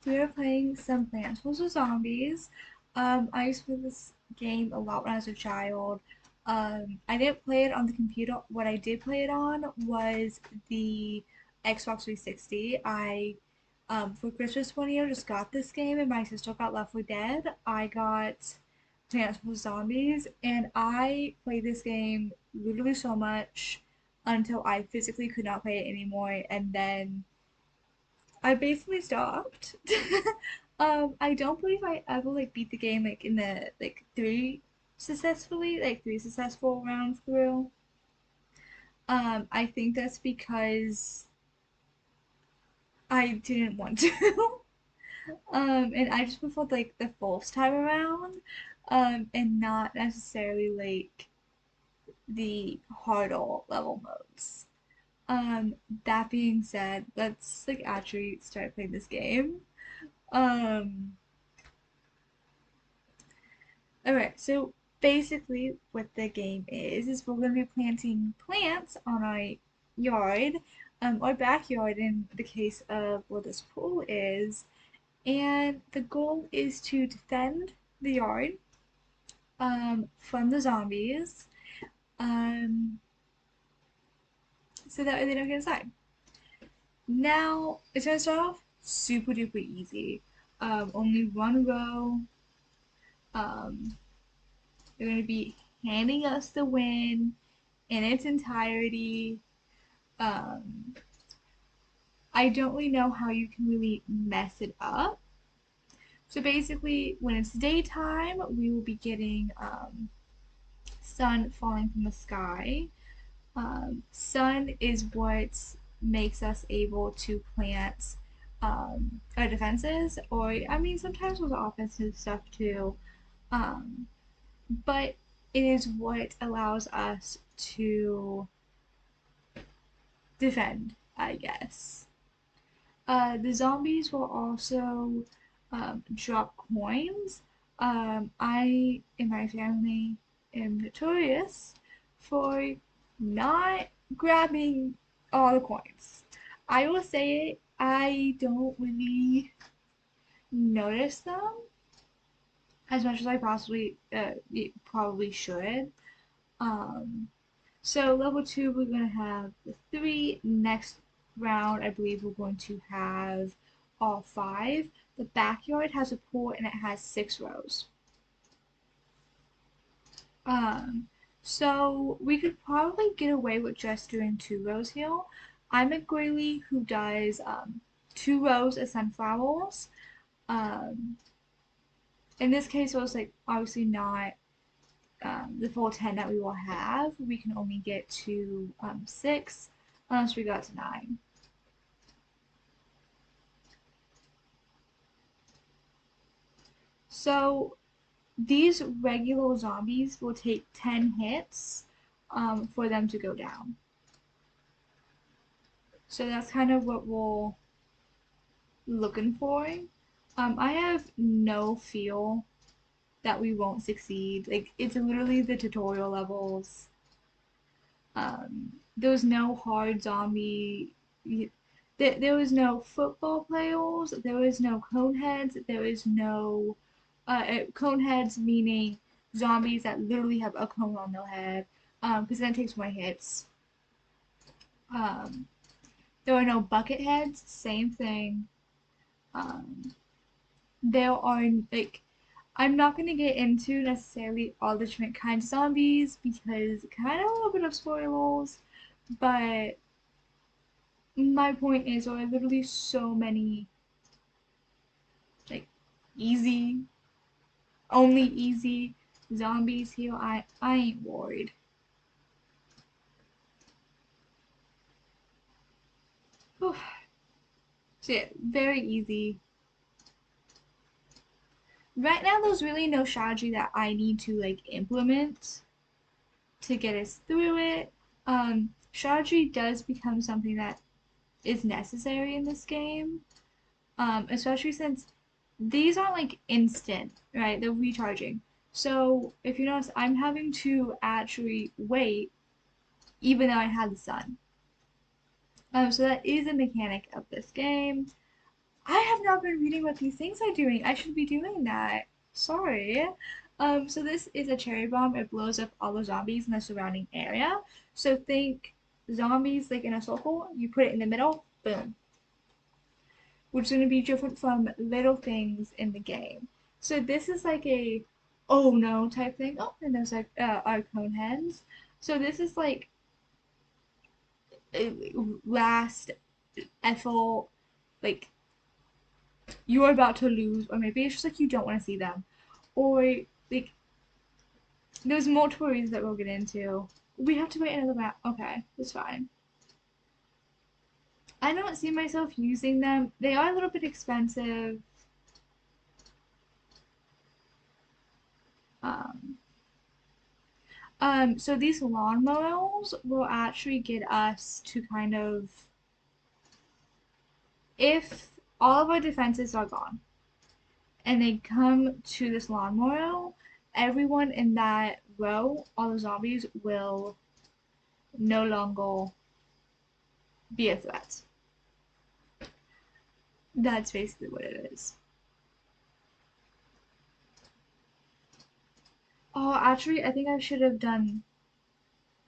we are playing some Plants vs. Zombies. I used to play this game a lot when I was a child. I didn't play it on the computer. What I did play it on was the Xbox 360. For Christmas one year, just got this game, and my sister got Left 4 Dead. I got Plants vs. Zombies, and I played this game literally so much until I physically could not play it anymore, and then I basically stopped. I don't believe I ever beat the game in the three successful rounds through. I think that's because I didn't want to. And I just preferred the first time around, and not necessarily the harder level modes. Um, that being said, let's actually start playing this game. Um, Alright, so basically what the game is we're going to be planting plants on our yard, or backyard in the case of where this pool is, and the goal is to defend the yard from the zombies, um, so that way they don't get inside. Now, it's going to start off super duper easy. Only one row. Um, they're going to be handing us the win in its entirety. Um, I don't really know how you can really mess it up. So basically, when it's daytime, we will be getting sun falling from the sky. Sun is what makes us able to plant our defenses, or I mean, sometimes with offensive stuff too. Um, but it is what allows us to defend, I guess. The zombies will also drop coins. I and my family am notorious for not grabbing all the coins. I will say it, I don't really notice them as much as I probably should. Um, So level two, we're going to have the three. Next round, I believe we're going to have all five. The backyard has a pool and it has 6 rows. Um, so we could probably get away with just doing 2 rows here. I'm a girly who does 2 rows of sunflowers. Um, in this case, it was obviously not the full 10 that we will have. We can only get to 6 unless we got to 9. So these regular zombies will take 10 hits for them to go down. So that's kind of what we're looking for. I have no feel that we won't succeed. It's literally the tutorial levels. There was no hard zombie. There was no football players. There was no coneheads. There was no coneheads, meaning zombies that literally have a cone on their head. Because then it takes more hits. Um, there are no bucket heads. Same thing. Um, there are I'm not going to get into necessarily all the different kinds of zombies because kind of a little bit of spoilers, but my point is there are literally so many like easy, only easy zombies here. I ain't worried. Whew. So yeah, very easy. Right now there's really no strategy that I need to implement to get us through it. Strategy does become something that is necessary in this game, especially since these aren't instant, right? They're recharging. So if you notice, I'm having to actually wait even though I had the sun. So that is a mechanic of this game. I have not been reading what these things are doing. I should be doing that. Sorry. So this is a cherry bomb. It blows up all the zombies in the surrounding area. So think zombies like in a circle. You put it in the middle, boom. Which is going to be different from little things in the game. So this is like a oh no type thing. Oh, and there's like our cone heads. So this is like last Ethel, like you are about to lose, or maybe it's just like you don't want to see them, or like there's multiple reasons that we'll get into. We have to wait another map. Okay, that's fine. I don't see myself using them. They are a little bit expensive. Um, so these lawn mowers will actually get us to kind of, if all of our defenses are gone and they come to this lawnmower, everyone in that row, all the zombies, will no longer be a threat. That's basically what it is. Oh, actually, I think I should have done,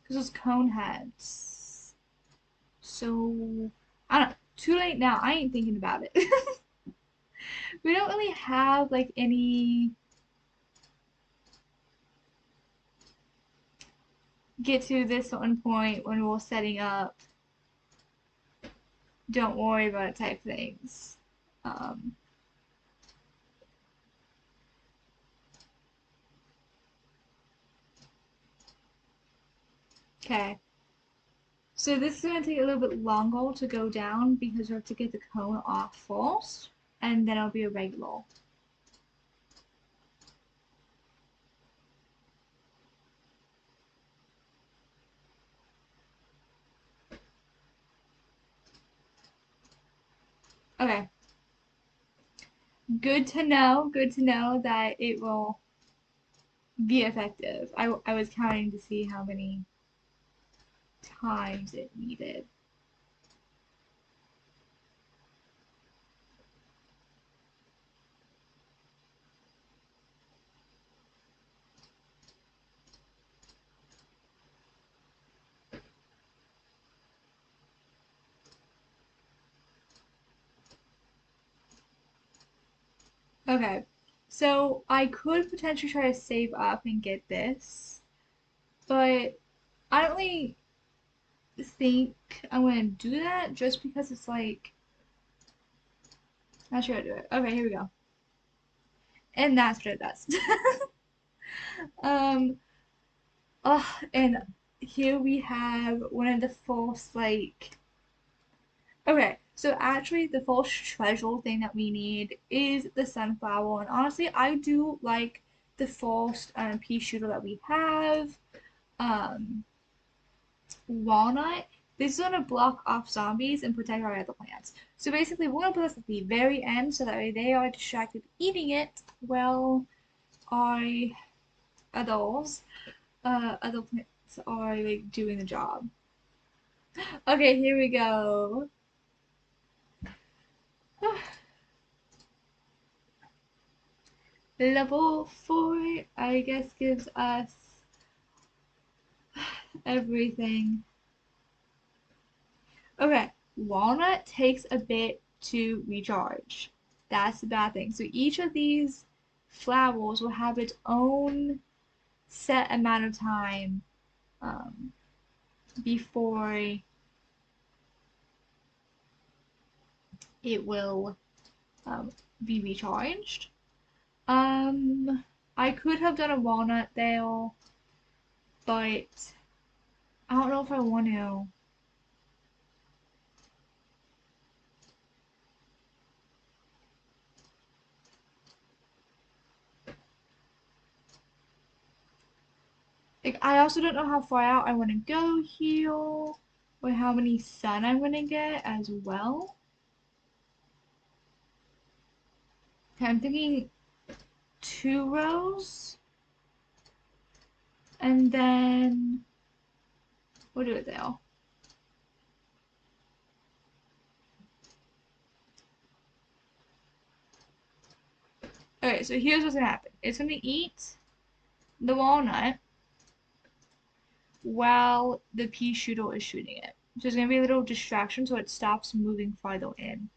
because it's cone heads. So, I don't know. Too late now. I ain't thinking about it. We don't really have like any get to this one point when we're setting up don't worry about it type things. Um, okay. So this is going to take a little bit longer to go down because we have to get the cone off first, and then it'll be a regular. Okay. Good to know that it will be effective. I was counting to see how many times it needed. Okay, so I could potentially try to save up and get this, but I don't really think I'm gonna do that just because it's like, not sure how to do it. Okay, here we go. And that's what it does. um, oh, and here we have one of the first, like, okay, so actually the first treasure thing that we need is the sunflower, and honestly, I do like the first Peashooter that we have. Um, Walnut. This is gonna block off zombies and protect our other plants. So basically, we're gonna put this at the very end so that way they are distracted eating it while our others, other plants are like doing the job. Okay, here we go. Level 4, I guess, gives us everything. Okay, walnut takes a bit to recharge. That's the bad thing. So each of these flowers will have its own set amount of time um, before it will um, be recharged. I could have done a walnut there, but I don't know if I want to. Like, I also don't know how far out I want to go here, or how many sun I'm going to get as well. Okay, I'm thinking 2 rows, and then we'll do it there. Okay, so here's what's gonna happen. It's gonna eat the walnut while the pea shooter is shooting it. So there's gonna be a little distraction so it stops moving farther in.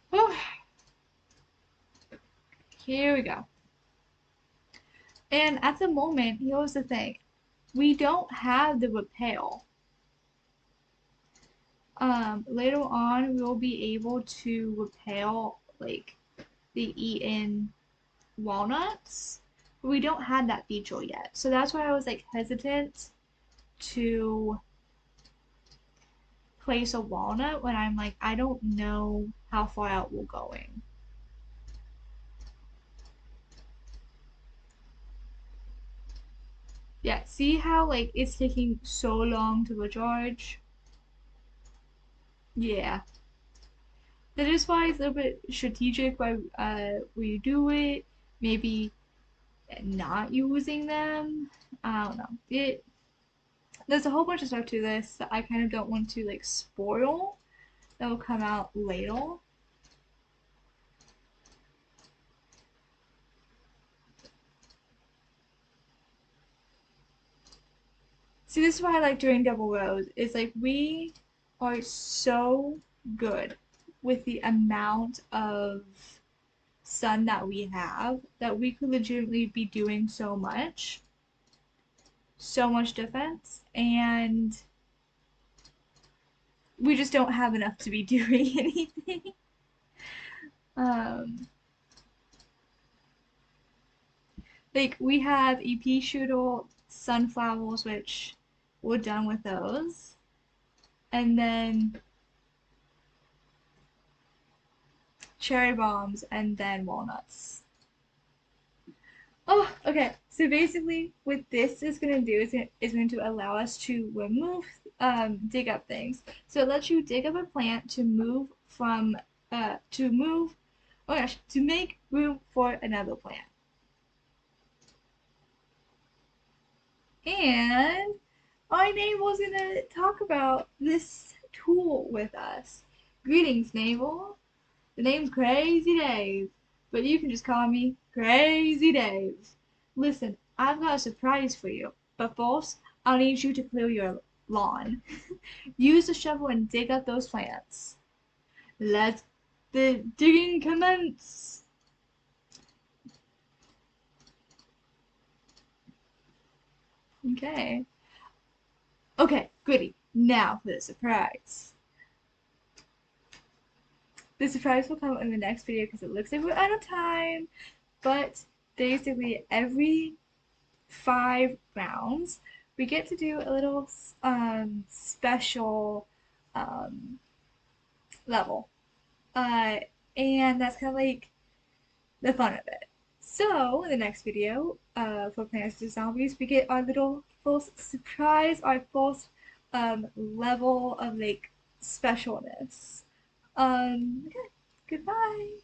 Whew. Here we go. And at the moment, here's the thing. We don't have the rappel. Later on, we'll be able to rappel like the eaten walnuts, but we don't have that feature yet. So that's why I was like hesitant to place a walnut when I'm like, I don't know how far out we're going. Yeah, see how like it's taking so long to recharge? Yeah. That is why it's a little bit strategic why we do it. Maybe not using them. I don't know. There's a whole bunch of stuff to this that I kind of don't want to like spoil that will come out later. See, this is why I like doing double rows. It's like we are so good with the amount of sun that we have that we could legitimately be doing so much defense, and we just don't have enough to be doing anything. Um, like we have a Peashooter sunflowers, which we're done with those, and then cherry bombs, and then walnuts. Oh, okay. So basically, what this is going to do is going to allow us to remove, dig up things. So it lets you dig up a plant to move from, to move, oh gosh, to make room for another plant. And our neighbor's going to talk about this tool with us. Greetings, neighbor. The name's Crazy Dave, but you can just call me Crazy Dave. Listen, I've got a surprise for you, but first, I'll need you to clear your lawn. Use the shovel and dig up those plants. Let the digging commence. Okay. Okay, goody. Now for the surprise. The surprise will come in the next video because it looks like we're out of time, but basically every 5 rounds, we get to do a little special um, level. Uh, and that's kind of like the fun of it. So, in the next video for Plants vs Zombies, we get our little first surprise, our first level of like specialness. Okay, goodbye.